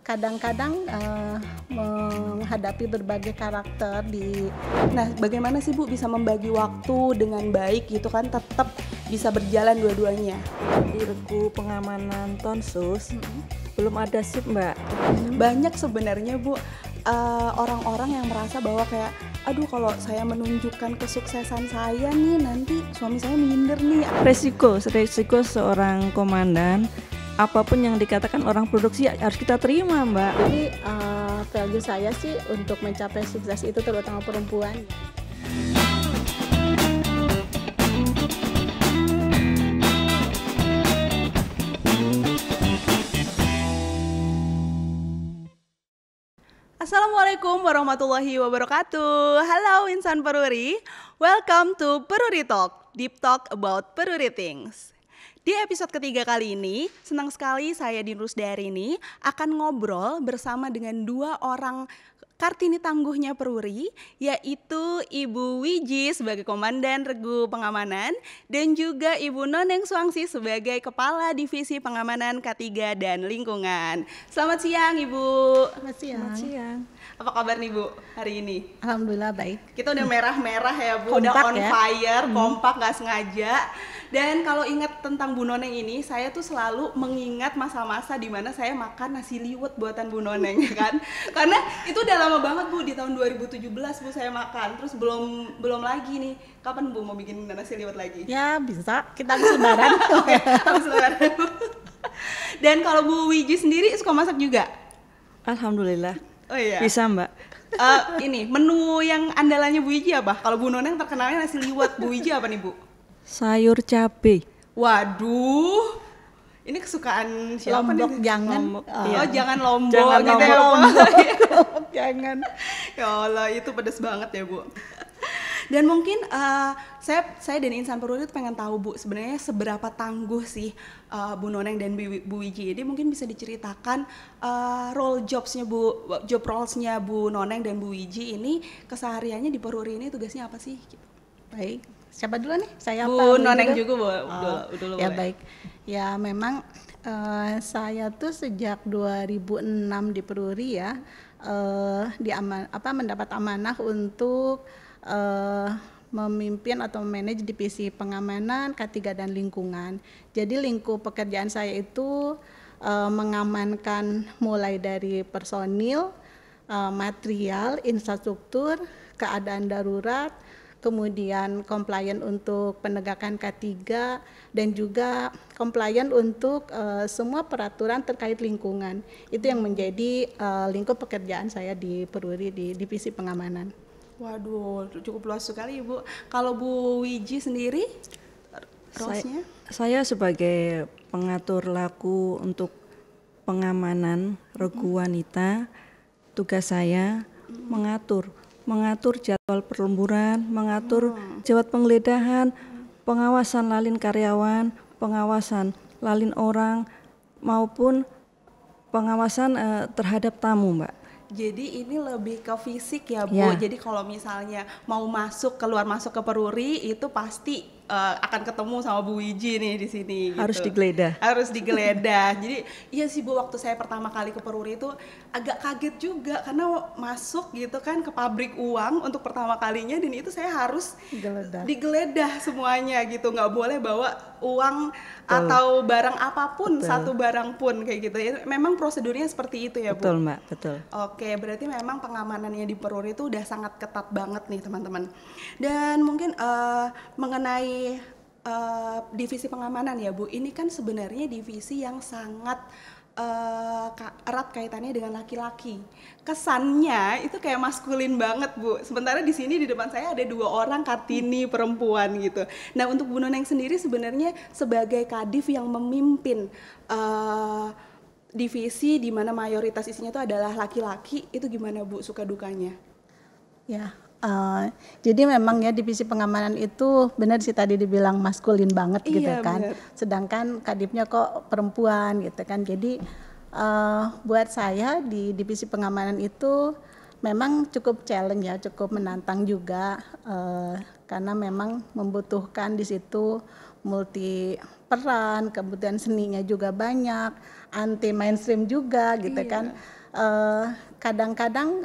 kadang-kadang menghadapi berbagai karakter di. Nah, bagaimana sih Bu bisa membagi waktu dengan baik gitu kan, tetap bisa berjalan dua-duanya? Di regu pengamanan Tonsus belum ada shift Mbak. Banyak sebenarnya Bu orang-orang yang merasa bahwa kayak aduh kalau saya menunjukkan kesuksesan saya nih nanti suami saya minder nih. Resiko seorang komandan, apapun yang dikatakan orang produksi harus kita terima Mbak. Jadi value saya sih untuk mencapai sukses itu terutama perempuan. Assalamualaikum warahmatullahi wabarakatuh. Halo insan Peruri, welcome to Peruri Talk, deep talk about Peruri things. Di episode ketiga kali ini, senang sekali saya Din Rusdarini akan ngobrol bersama dengan dua orang Kartini tangguhnya Peruri, yaitu Ibu Wiji sebagai Komandan Regu Pengamanan dan juga Ibu Noneng Suangsi sebagai Kepala Divisi Pengamanan K3 dan Lingkungan. Selamat siang Ibu. Selamat siang. Selamat siang. Apa kabar nih Bu hari ini? Alhamdulillah baik. Kita udah merah-merah ya Bu, Kompak udah on ya? fire, kompak gak sengaja. Dan kalau ingat tentang Bu Noneng ini, saya tuh selalu mengingat masa-masa dimana saya makan nasi liwet buatan Bu Noneng kan. Karena itu udah lama banget Bu, di tahun 2017 Bu saya makan. Terus belum lagi nih, kapan Bu mau bikin nasi liwet lagi? Ya bisa, kita habis lebaran. Oke, habis lebaran. Dan kalau Bu Wiji sendiri suka masak juga? Alhamdulillah. Oh iya. Bisa Mbak. Ini menu yang andalannya Bu Wiji apa? Kalau Bu Noneng terkenalnya nasi liwet, Bu Wiji apa nih Bu? Sayur cabai. Waduh, ini kesukaan siapa Lombok nih? jangan. Lombok. Iya. Oh jangan Lombok Jangan gitu ya, Lombok. Lombok jangan. Ya Allah itu pedes banget ya Bu. Dan mungkin saya dan insan Peruri itu pengen tahu Bu sebenarnya seberapa tangguh sih Bu Noneng dan Bu Wiji. Jadi mungkin bisa diceritakan job roles-nya Bu Noneng dan Bu Wiji ini kesehariannya di Peruri ini tugasnya apa sih? Gitu. Baik. Siapa dulu nih? Saya Bu apa? Noneng Dulu? juga Bu. Dulu Ya boleh. baik. Ya memang saya tuh sejak 2006 di Peruri ya mendapat amanah untuk memimpin atau memanage divisi pengamanan K3 dan lingkungan. Jadi lingkup pekerjaan saya itu mengamankan mulai dari personil, material, infrastruktur, keadaan darurat, kemudian compliant untuk penegakan K3 dan juga compliant untuk semua peraturan terkait lingkungan. Itu yang menjadi lingkup pekerjaan saya di Peruri di divisi pengamanan. Waduh, cukup luas sekali Bu. Kalau Bu Wiji sendiri, role-nya? Saya sebagai pengatur laku untuk pengamanan regu wanita, tugas saya mengatur jadwal perlemburan, mengatur jadwal penggeledahan, pengawasan lalin karyawan, pengawasan lalin orang, maupun pengawasan terhadap tamu Mbak. Jadi ini lebih ke fisik ya Bu. Ya. Jadi kalau misalnya mau keluar masuk ke Peruri itu pasti akan ketemu sama Bu Wiji nih di sini. Harus gitu. digeledah. Harus digeledah. Jadi iya sih Bu, waktu saya pertama kali ke Peruri itu agak kaget juga karena masuk gitu kan ke pabrik uang untuk pertama kalinya dan itu saya harus digeledah semuanya gitu. Nggak boleh bawa uang atau barang apapun, satu barang pun kayak gitu. Memang prosedurnya seperti itu ya Bu. Betul Mbak, betul. Oke, berarti memang pengamanannya di Peruri itu udah sangat ketat banget nih teman-teman. Dan mungkin mengenai divisi pengamanan ya Bu, ini kan sebenarnya divisi yang sangat erat kaitannya dengan laki-laki. Kesannya itu kayak maskulin banget Bu. Sementara di sini di depan saya ada dua orang Kartini perempuan gitu. Nah untuk Bu Noneng sendiri sebenarnya sebagai kadif yang memimpin divisi di mana mayoritas isinya itu adalah laki-laki, itu gimana Bu suka dukanya? Ya, jadi memang ya divisi pengamanan itu benar sih tadi dibilang maskulin banget gitu Iya, kan. bener. Sedangkan kadipnya kok perempuan gitu kan. Jadi buat saya di divisi pengamanan itu memang cukup challenge ya, cukup menantang juga karena memang membutuhkan di situ multi peran, kemudian seninya juga banyak, anti mainstream juga gitu kan. Kadang-kadang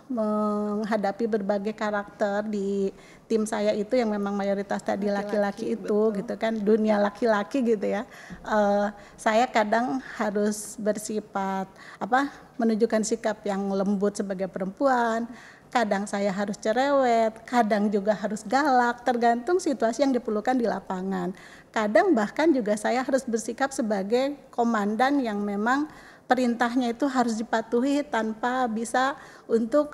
menghadapi berbagai karakter di tim saya itu yang memang mayoritas tadi laki-laki itu betul. Gitu kan, dunia laki-laki gitu ya. Saya kadang harus bersifat menunjukkan sikap yang lembut sebagai perempuan. Kadang saya harus cerewet, kadang juga harus galak, tergantung situasi yang diperlukan di lapangan. Kadang bahkan juga saya harus bersikap sebagai komandan yang memang perintahnya itu harus dipatuhi tanpa bisa untuk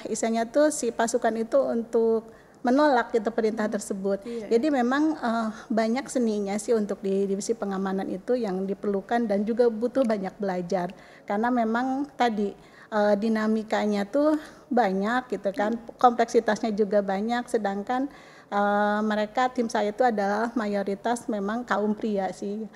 istilahnya tuh si pasukan itu untuk menolak gitu perintah tersebut. Jadi memang banyak seninya sih untuk di divisi pengamanan itu yang diperlukan dan juga butuh banyak belajar karena memang tadi dinamikanya tuh banyak gitu kan, kompleksitasnya juga banyak, sedangkan mereka tim saya itu adalah mayoritas memang kaum pria sih.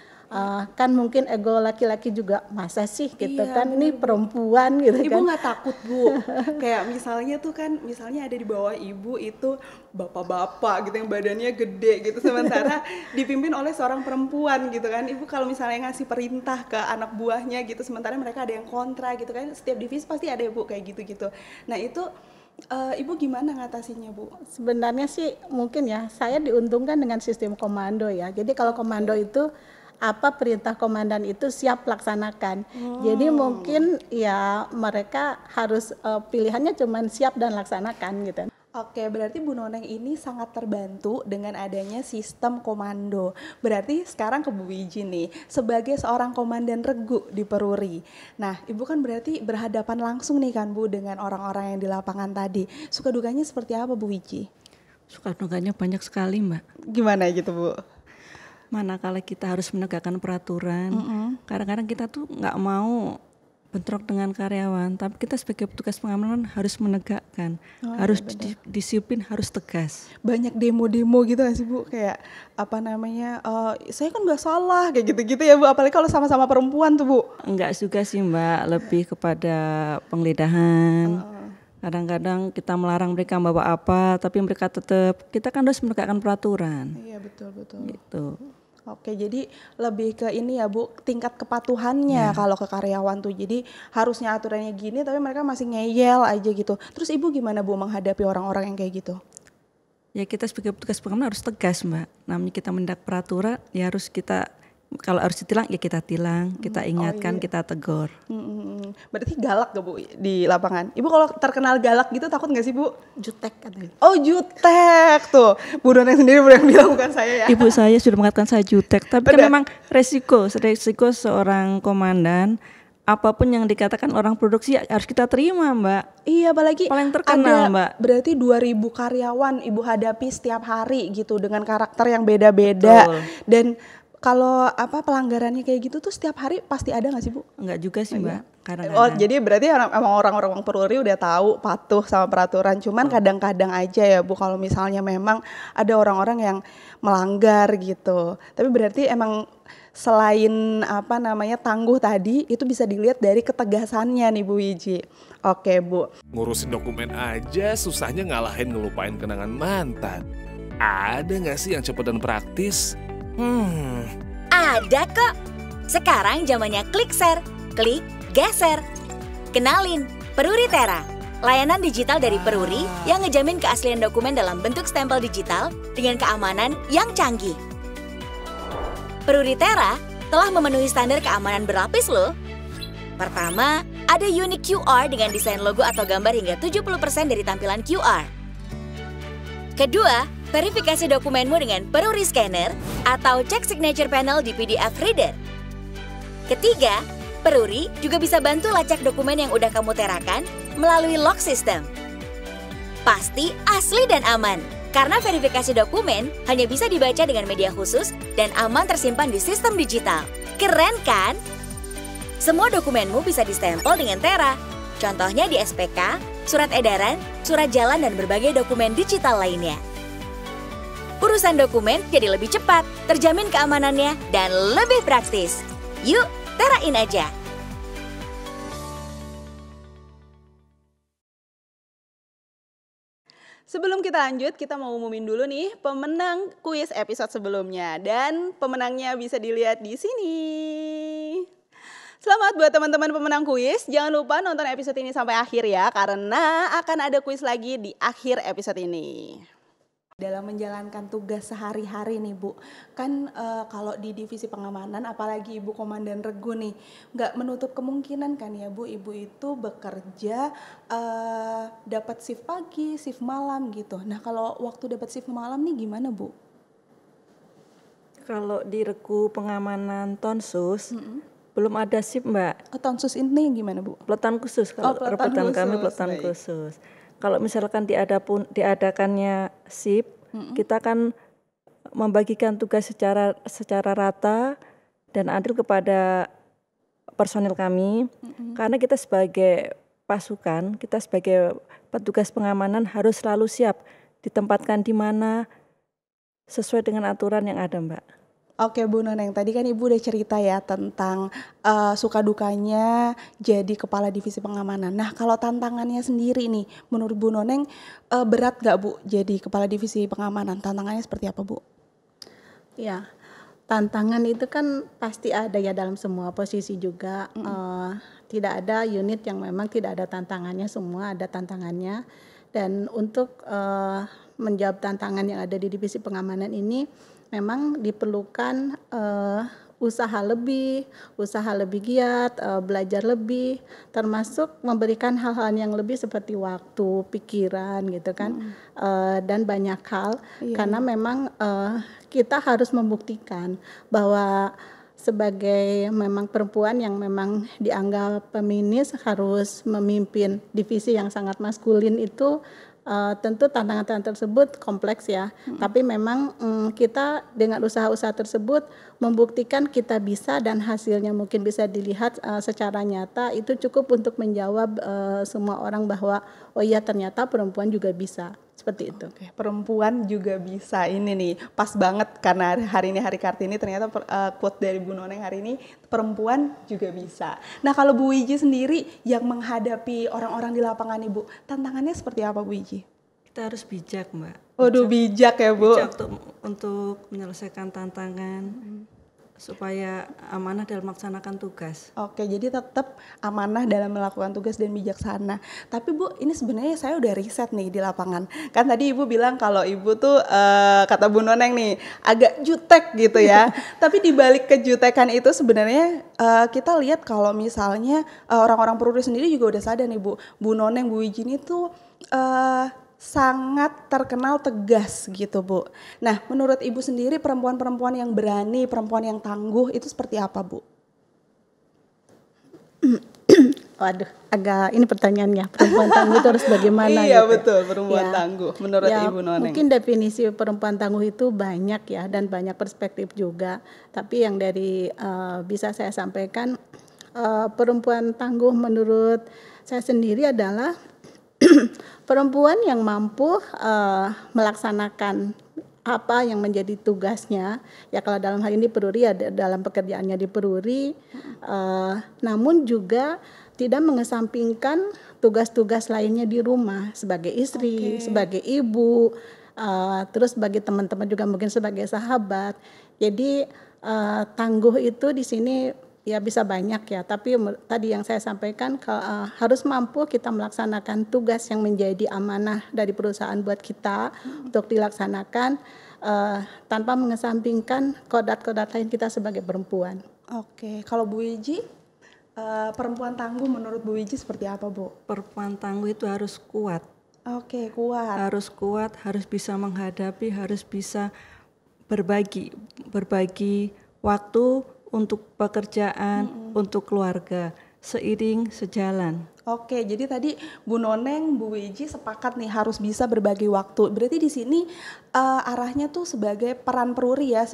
Kan mungkin ego laki-laki juga masa sih gitu kan, ini perempuan gitu ibu kan. Ibu nggak takut Bu? Kayak misalnya tuh kan, misalnya ada di bawah ibu itu bapak-bapak gitu yang badannya gede gitu, sementara dipimpin oleh seorang perempuan gitu kan. Ibu kalau misalnya ngasih perintah ke anak buahnya gitu, sementara mereka ada yang kontra gitu kan, setiap divisi pasti ada Bu kayak gitu-gitu. Nah itu Ibu gimana ngatasinya Bu? Sebenarnya sih mungkin ya, saya diuntungkan dengan sistem komando ya. Jadi kalau komando itu apa perintah komandan itu siap laksanakan. Jadi mungkin ya mereka harus pilihannya cuman siap dan laksanakan gitu. Oke, berarti Bu Noneng ini sangat terbantu dengan adanya sistem komando. Berarti sekarang ke Bu Wiji nih, sebagai seorang komandan regu di Peruri. Nah, Ibu kan berarti berhadapan langsung nih kan Bu dengan orang-orang yang di lapangan tadi. Suka dukanya seperti apa Bu Wiji? Suka dukanya banyak sekali Mbak. Gimana gitu Bu? Manakala kita harus menegakkan peraturan, kadang-kadang kita tuh nggak mau bentrok dengan karyawan, tapi kita sebagai petugas pengamanan harus menegakkan, harus disiplin, harus tegas. Banyak demo-demo gitu gak sih Bu? Kayak saya kan nggak salah kayak gitu-gitu ya Bu, apalagi kalau sama-sama perempuan tuh Bu. Enggak juga sih Mbak, lebih kepada penggeledahan. Kadang-kadang kita melarang mereka membawa apa, tapi mereka tetap, kita kan harus menegakkan peraturan. Iya betul. Gitu. Oke, jadi lebih ke ini ya Bu, tingkat kepatuhannya kalau ke karyawan tuh. Jadi harusnya aturannya gini tapi mereka masih ngeyel aja gitu. Terus Ibu gimana Bu menghadapi orang-orang yang kayak gitu? Ya kita sebagai petugas pengamanan harus tegas Mbak. Namanya kita mendak peraturan ya harus kita, kalau harus ditilang ya kita tilang, kita ingatkan, kita tegur. Berarti galak gak Bu di lapangan? Ibu kalau terkenal galak gitu takut gak sih Bu? Jutek katanya. Oh jutek tuh, Bu Noneng sendiri yang bilang bukan saya ya. Ibu saya sudah mengatakan saya jutek, tapi kan memang resiko seorang komandan, apapun yang dikatakan orang produksi harus kita terima Mbak. Iya, apalagi paling terkenal ada, Mbak. Berarti 2.000 karyawan Ibu hadapi setiap hari gitu dengan karakter yang beda-beda. Dan kalau pelanggarannya kayak gitu tuh setiap hari pasti ada nggak sih Bu? Enggak juga sih Mbak. Oh jadi berarti emang orang-orang Peruri udah tahu patuh sama peraturan. Cuman kadang-kadang aja ya Bu kalau misalnya memang ada orang-orang yang melanggar gitu. Tapi berarti emang selain tangguh tadi itu bisa dilihat dari ketegasannya nih Bu Wiji. Oke Bu. Ngurusin dokumen aja susahnya ngalahin ngelupain kenangan mantan. Ada nggak sih yang cepet dan praktis? Ada kok. Sekarang zamannya klik share, klik geser. Kenalin, Peruri Tera, layanan digital dari Peruri yang ngejamin keaslian dokumen dalam bentuk stempel digital dengan keamanan yang canggih. Peruri Tera telah memenuhi standar keamanan berlapis loh. Pertama, ada unique QR dengan desain logo atau gambar hingga 70% dari tampilan QR. Kedua, verifikasi dokumenmu dengan Peruri Scanner atau cek signature panel di PDF Reader. Ketiga, Peruri juga bisa bantu lacak dokumen yang udah kamu terakan melalui lock system. Pasti asli dan aman, karena verifikasi dokumen hanya bisa dibaca dengan media khusus dan aman tersimpan di sistem digital. Keren kan? Semua dokumenmu bisa distempel dengan Tera. Contohnya di SPK, surat edaran, surat jalan, dan berbagai dokumen digital lainnya. Urusan dokumen jadi lebih cepat, terjamin keamanannya, dan lebih praktis. Yuk, terain aja! Sebelum kita lanjut, kita mau umumin dulu nih pemenang kuis episode sebelumnya. Dan pemenangnya bisa dilihat di sini. Selamat buat teman-teman pemenang kuis. Jangan lupa nonton episode ini sampai akhir ya, karena akan ada kuis lagi di akhir episode ini. Dalam menjalankan tugas sehari-hari nih Bu, kan kalau di divisi pengamanan, apalagi Ibu Komandan Regu nih, nggak menutup kemungkinan kan ya Bu, Ibu itu bekerja dapat shift pagi, shift malam gitu. Nah kalau waktu dapat shift malam nih gimana Bu? Kalau di Regu Pengamanan Tonsus, belum ada shift Mbak. Tonsus ini gimana Bu? Peleton khusus, kalau rebutan kami peleton khusus. Kalau misalkan diadakannya shift, kita kan membagikan tugas secara rata dan adil kepada personil kami. Karena kita sebagai pasukan, kita sebagai petugas pengamanan harus selalu siap ditempatkan di mana sesuai dengan aturan yang ada, Mbak. Oke Bu Noneng, tadi kan Ibu udah cerita ya tentang suka dukanya jadi kepala divisi pengamanan. Nah kalau tantangannya sendiri nih, menurut Bu Noneng berat gak Bu jadi kepala divisi pengamanan? Tantangannya seperti apa Bu? Ya, tantangan itu kan pasti ada ya dalam semua posisi juga. Tidak ada unit yang memang tidak ada tantangannya, semua ada tantangannya. Dan untuk menjawab tantangan yang ada di divisi pengamanan ini, memang diperlukan usaha lebih giat, belajar lebih, termasuk memberikan hal-hal yang lebih seperti waktu, pikiran gitu kan, dan banyak hal. Karena memang kita harus membuktikan bahwa sebagai memang perempuan yang memang dianggap feminis harus memimpin divisi yang sangat maskulin itu. Tentu tantangan-tantangan tersebut kompleks ya, tapi memang kita dengan usaha-usaha tersebut membuktikan kita bisa dan hasilnya mungkin bisa dilihat secara nyata, itu cukup untuk menjawab semua orang bahwa oh iya ternyata perempuan juga bisa, seperti itu. Oke, perempuan juga bisa, ini nih pas banget karena hari ini Hari Kartini, ternyata quote dari Bu Noneng hari ini, perempuan juga bisa. Nah kalau Bu Wiji sendiri yang menghadapi orang-orang di lapangan Ibu, tantangannya seperti apa Bu Wiji? Kita harus bijak Mbak. Waduh bijak ya Bu. Bijak untuk menyelesaikan tantangan supaya amanah dalam melaksanakan tugas. Oke, jadi tetap amanah dalam melakukan tugas dan bijaksana. Tapi Bu, ini sebenarnya saya udah riset nih di lapangan. Kan tadi Ibu bilang kalau Ibu tuh kata Bu Noneng nih agak jutek gitu ya. Tapi di balik kejutekan itu sebenarnya kita lihat kalau misalnya orang-orang Peruri sendiri juga udah sadar nih Bu Noneng, Bu Wiji ini tuh sangat terkenal tegas gitu Bu. Nah menurut Ibu sendiri perempuan-perempuan yang berani, perempuan yang tangguh itu seperti apa Bu? Waduh, agak ini pertanyaannya, perempuan tangguh itu harus bagaimana? Iya gitu. Betul, perempuan tangguh menurut Ibu Noneng. Mungkin definisi perempuan tangguh itu banyak ya dan banyak perspektif juga. Tapi yang dari bisa saya sampaikan, perempuan tangguh menurut saya sendiri adalah perempuan yang mampu melaksanakan apa yang menjadi tugasnya ya, kalau dalam hal ini Peruri ada dalam pekerjaannya di Peruri, namun juga tidak mengesampingkan tugas-tugas lainnya di rumah sebagai istri, sebagai ibu, terus bagi teman-teman juga mungkin sebagai sahabat. Jadi tangguh itu di sini ya bisa banyak ya, tapi tadi yang saya sampaikan harus mampu kita melaksanakan tugas yang menjadi amanah dari perusahaan buat kita untuk dilaksanakan tanpa mengesampingkan kodat-kodat lain kita sebagai perempuan. Oke, kalau Bu Wiji, perempuan tangguh menurut Bu Wiji seperti apa Bu? Perempuan tangguh itu harus kuat. Oke, kuat. Harus kuat, harus bisa menghadapi, harus bisa berbagi waktu untuk pekerjaan, untuk keluarga, seiring sejalan. Oke, jadi tadi Bu Noneng, Bu Wiji sepakat nih harus bisa berbagi waktu. Berarti di sini arahnya tuh sebagai peran Peruri ya,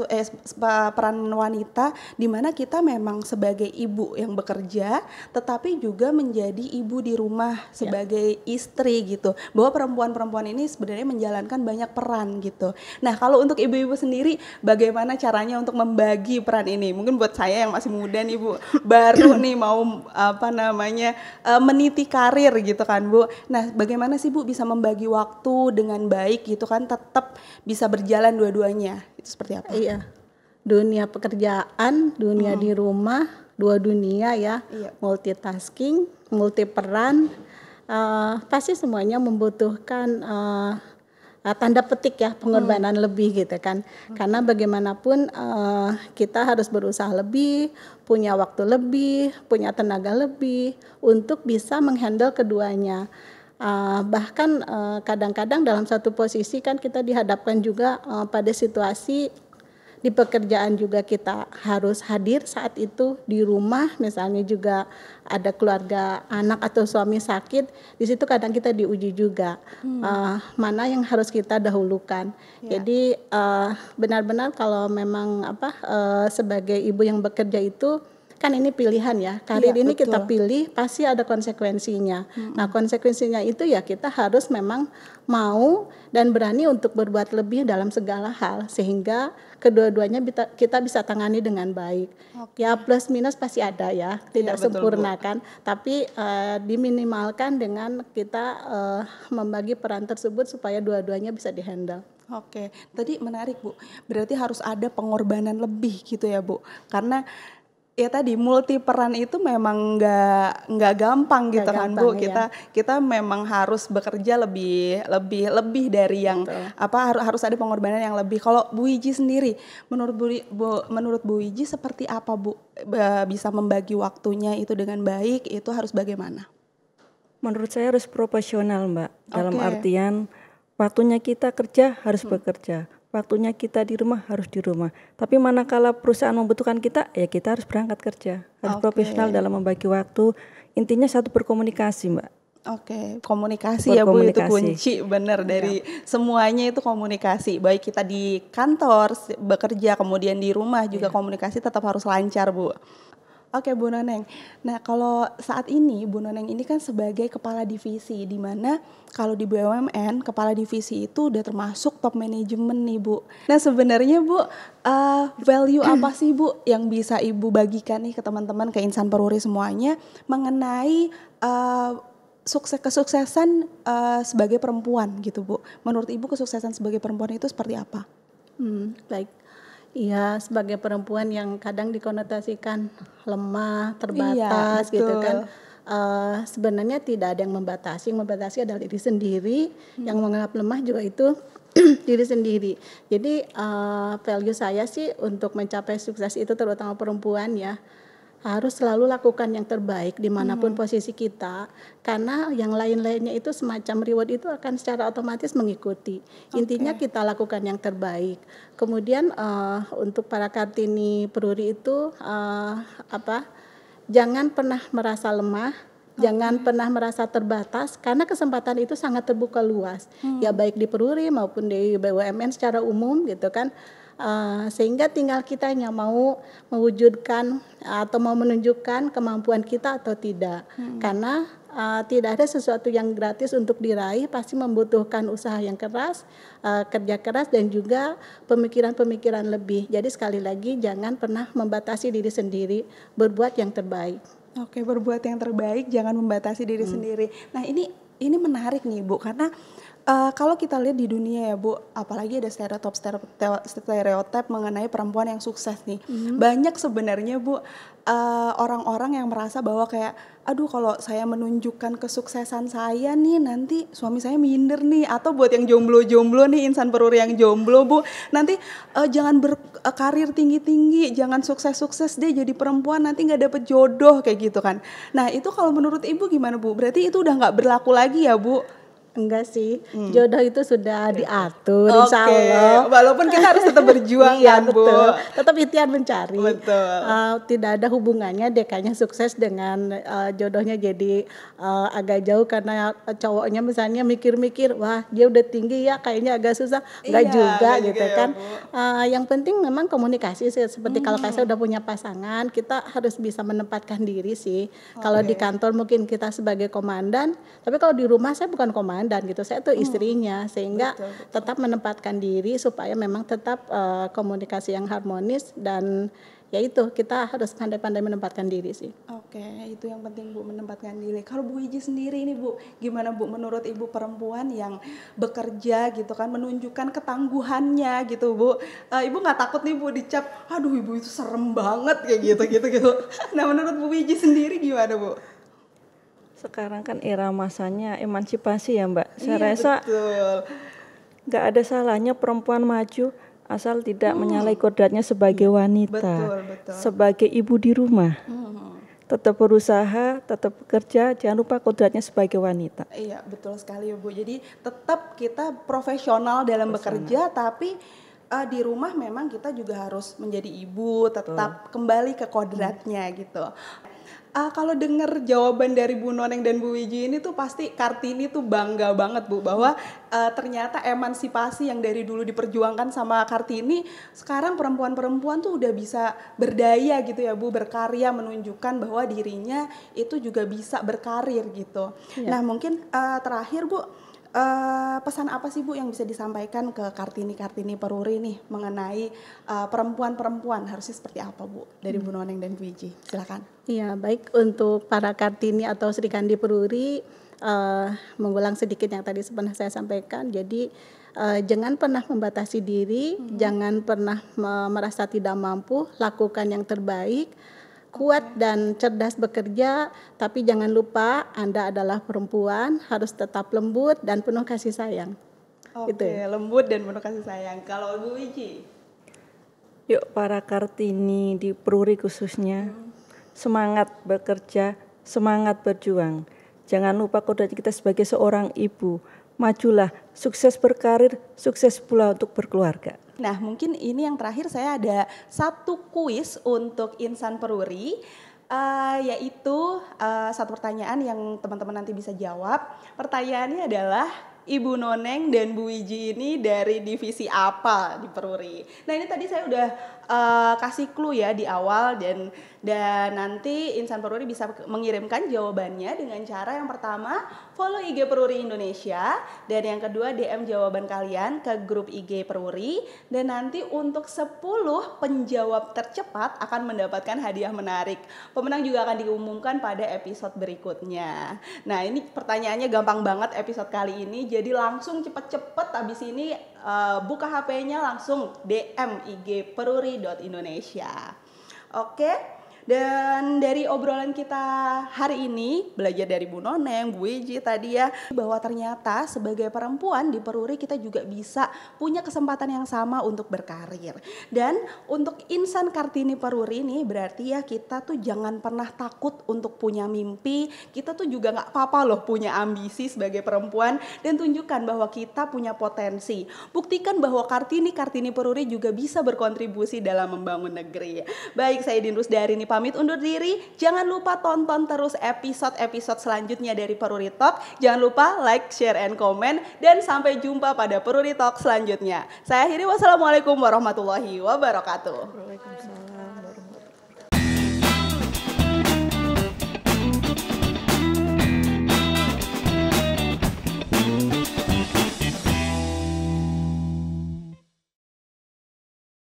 peran wanita, di mana kita memang sebagai ibu yang bekerja, tetapi juga menjadi ibu di rumah sebagai istri gitu. Bahwa perempuan-perempuan ini sebenarnya menjalankan banyak peran gitu. Nah, kalau untuk ibu-ibu sendiri, bagaimana caranya untuk membagi peran ini? Mungkin buat saya yang masih muda nih Bu, baru nih mau meniti karir gitu kan Bu. Nah bagaimana sih Bu bisa membagi waktu dengan baik gitu kan, tetap bisa berjalan dua-duanya, itu seperti apa? Iya, dunia pekerjaan, dunia di rumah, dua dunia ya, multitasking, multi peran, pasti semuanya membutuhkan tanda petik ya pengorbanan lebih gitu kan. Karena bagaimanapun kita harus berusaha lebih, punya waktu lebih, punya tenaga lebih untuk bisa menghandle keduanya. Bahkan kadang-kadang dalam satu posisi kan kita dihadapkan juga pada situasi di pekerjaan juga kita harus hadir saat itu, di rumah misalnya juga ada keluarga, anak atau suami sakit, di situ kadang kita diuji juga mana yang harus kita dahulukan. Jadi benar-benar kalau memang sebagai ibu yang bekerja itu kan ini pilihan ya, karir ini betul. kita pilih pasti ada konsekuensinya. Nah konsekuensinya itu ya kita harus memang mau dan berani untuk berbuat lebih dalam segala hal sehingga kedua-duanya kita bisa tangani dengan baik. Ya plus minus pasti ada ya, tidak sempurna kan, tapi diminimalkan dengan kita membagi peran tersebut supaya dua-duanya bisa dihandle. Oke, tadi menarik Bu, berarti harus ada pengorbanan lebih gitu ya Bu, karena ya tadi multi peran itu memang nggak gampang gitu kan Bu. Kita memang harus bekerja lebih dari yang harus ada pengorbanan yang lebih. Kalau Bu Wiji sendiri, menurut Bu Wiji seperti apa Bu bisa membagi waktunya itu dengan baik, itu harus bagaimana? Menurut saya harus proporsional Mbak. Dalam artian waktunya kita kerja harus bekerja. Waktunya kita di rumah harus di rumah. Tapi manakala perusahaan membutuhkan kita, ya kita harus berangkat kerja. Harus profesional dalam membagi waktu. Intinya satu berkomunikasi, Mbak. Oke, komunikasi ya Bu, itu kunci benar dari semuanya itu komunikasi. Baik kita di kantor bekerja, kemudian di rumah juga komunikasi tetap harus lancar Bu. Oke Bu Noneng, nah kalau saat ini Bu Noneng ini kan sebagai kepala divisi, di mana kalau di BUMN kepala divisi itu udah termasuk top manajemen nih Bu. Nah sebenarnya Bu, value apa sih Bu yang bisa Ibu bagikan nih ke teman-teman, ke insan Peruri semuanya mengenai kesuksesan sebagai perempuan gitu Bu. Menurut Ibu kesuksesan sebagai perempuan itu seperti apa? Baik. Iya, sebagai perempuan yang kadang dikonotasikan lemah, terbatas gitu kan. Sebenarnya tidak ada yang membatasi adalah diri sendiri. Yang menganggap lemah juga itu diri sendiri. Jadi value saya sih untuk mencapai sukses itu terutama perempuan ya, harus selalu lakukan yang terbaik dimanapun posisi kita, karena yang lain-lainnya itu semacam reward itu akan secara otomatis mengikuti. Intinya kita lakukan yang terbaik. Kemudian untuk para Kartini Peruri itu jangan pernah merasa lemah, jangan pernah merasa terbatas, karena kesempatan itu sangat terbuka luas. Ya baik di Peruri maupun di BUMN secara umum gitu kan. Sehingga tinggal kita yang mau mewujudkan atau mau menunjukkan kemampuan kita atau tidak. Karena tidak ada sesuatu yang gratis untuk diraih, pasti membutuhkan usaha yang keras, kerja keras dan juga pemikiran-pemikiran lebih. Jadi sekali lagi jangan pernah membatasi diri sendiri, berbuat yang terbaik. Oke, berbuat yang terbaik, jangan membatasi diri sendiri. Nah ini menarik nih Bu, karena kalau kita lihat di dunia ya Bu, apalagi ada stereotip mengenai perempuan yang sukses nih. Banyak sebenarnya Bu orang-orang yang merasa bahwa kayak, aduh kalau saya menunjukkan kesuksesan saya nih nanti suami saya minder nih. Atau buat yang jomblo-jomblo nih, insan Peruri yang jomblo Bu, nanti jangan berkarir tinggi-tinggi, jangan sukses-sukses deh jadi perempuan, nanti gak dapet jodoh kayak gitu kan. Nah itu kalau menurut Ibu gimana Bu? Berarti itu udah gak berlaku lagi ya Bu? Enggak sih, jodoh itu sudah diatur insya Allah. Walaupun kita harus tetap berjuang kan Bu. Betul. Tetap ikhtiar mencari. Betul. Tidak ada hubungannya dekanya sukses dengan jodohnya jadi agak jauh karena cowoknya misalnya mikir-mikir, wah dia udah tinggi ya kayaknya agak susah. Enggak juga gitu ya, kan. Yang penting memang komunikasi sih. Seperti kalau saya udah punya pasangan, kita harus bisa menempatkan diri sih. Kalau di kantor mungkin kita sebagai komandan, tapi kalau di rumah saya bukan komandan gitu, saya tuh istrinya, sehingga tetap menempatkan diri supaya memang tetap komunikasi yang harmonis dan ya itu kita harus pandai-pandai menempatkan diri sih. Oke, itu yang penting Bu, menempatkan diri. Kalau Bu Wiji sendiri nih Bu, gimana Bu menurut Ibu perempuan yang bekerja gitu kan, menunjukkan ketangguhannya gitu Bu. Ibu nggak takut nih Bu dicap, aduh Ibu itu serem banget kayak gitu. Nah menurut Bu Wiji sendiri gimana Bu? Sekarang kan era masanya emansipasi ya Mbak. Saya Iya, rasa betul. nggak ada salahnya perempuan maju asal tidak menyalahi kodratnya sebagai wanita, Betul. sebagai ibu di rumah. Tetap berusaha, tetap bekerja, jangan lupa kodratnya sebagai wanita. Iya, betul sekali Bu. Jadi tetap kita profesional dalam bekerja, tapi di rumah memang kita juga harus menjadi ibu, tetap kembali ke kodratnya gitu. Kalau dengar jawaban dari Bu Noneng dan Bu Wiji ini tuh pasti Kartini tuh bangga banget Bu, bahwa ternyata emansipasi yang dari dulu diperjuangkan sama Kartini, sekarang perempuan-perempuan tuh udah bisa berdaya gitu ya Bu, berkarya, menunjukkan bahwa dirinya itu juga bisa berkarir gitu. Nah mungkin terakhir Bu, pesan apa sih Bu yang bisa disampaikan ke Kartini Peruri nih mengenai perempuan-perempuan harusnya seperti apa Bu dari Bu Noneng dan Bu Wiji? Silakan. Iya, baik untuk para Kartini atau Sri Kandi Peruri, mengulang sedikit yang tadi pernah saya sampaikan. Jadi jangan pernah membatasi diri, jangan pernah merasa tidak mampu, lakukan yang terbaik. Kuat dan cerdas bekerja, tapi jangan lupa Anda adalah perempuan, harus tetap lembut dan penuh kasih sayang. Oke, lembut dan penuh kasih sayang. Kalau Bu Wiji? Yuk para Kartini di Peruri khususnya, semangat bekerja, semangat berjuang. Jangan lupa kodrat kita sebagai seorang ibu. Majulah, sukses berkarir, sukses pula untuk berkeluarga. Nah mungkin ini yang terakhir, saya ada satu kuis untuk Insan Peruri, yaitu satu pertanyaan yang teman-teman nanti bisa jawab. Pertanyaannya adalah, Ibu Noneng dan Bu Wiji ini dari divisi apa di Peruri? Nah ini tadi saya udah kasih clue ya di awal, dan nanti Insan Peruri bisa mengirimkan jawabannya dengan cara yang pertama follow IG Peruri Indonesia, dan yang kedua DM jawaban kalian ke grup IG Peruri, dan nanti untuk 10 penjawab tercepat akan mendapatkan hadiah menarik. Pemenang juga akan diumumkan pada episode berikutnya. Nah ini pertanyaannya gampang banget episode kali ini, jadi langsung cepet-cepet abis ini buka HP-nya langsung DM IG peruri.indonesia. Oke. Dan dari obrolan kita hari ini, belajar dari Bu Noneng, Bu Wiji tadi ya, bahwa ternyata sebagai perempuan di Peruri kita juga bisa punya kesempatan yang sama untuk berkarir. Dan untuk Insan Kartini Peruri nih, berarti ya kita tuh jangan pernah takut untuk punya mimpi. Kita tuh juga gak apa-apa loh punya ambisi sebagai perempuan, dan tunjukkan bahwa kita punya potensi. Buktikan bahwa Kartini Peruri juga bisa berkontribusi dalam membangun negeri. Baik, saya Dinrus dari ini pamit undur diri. Jangan lupa tonton terus episode-episode selanjutnya dari Peruri Talk. Jangan lupa like, share, and comment. Dan sampai jumpa pada Peruri Talk selanjutnya. Saya akhiri, wassalamualaikum warahmatullahi wabarakatuh.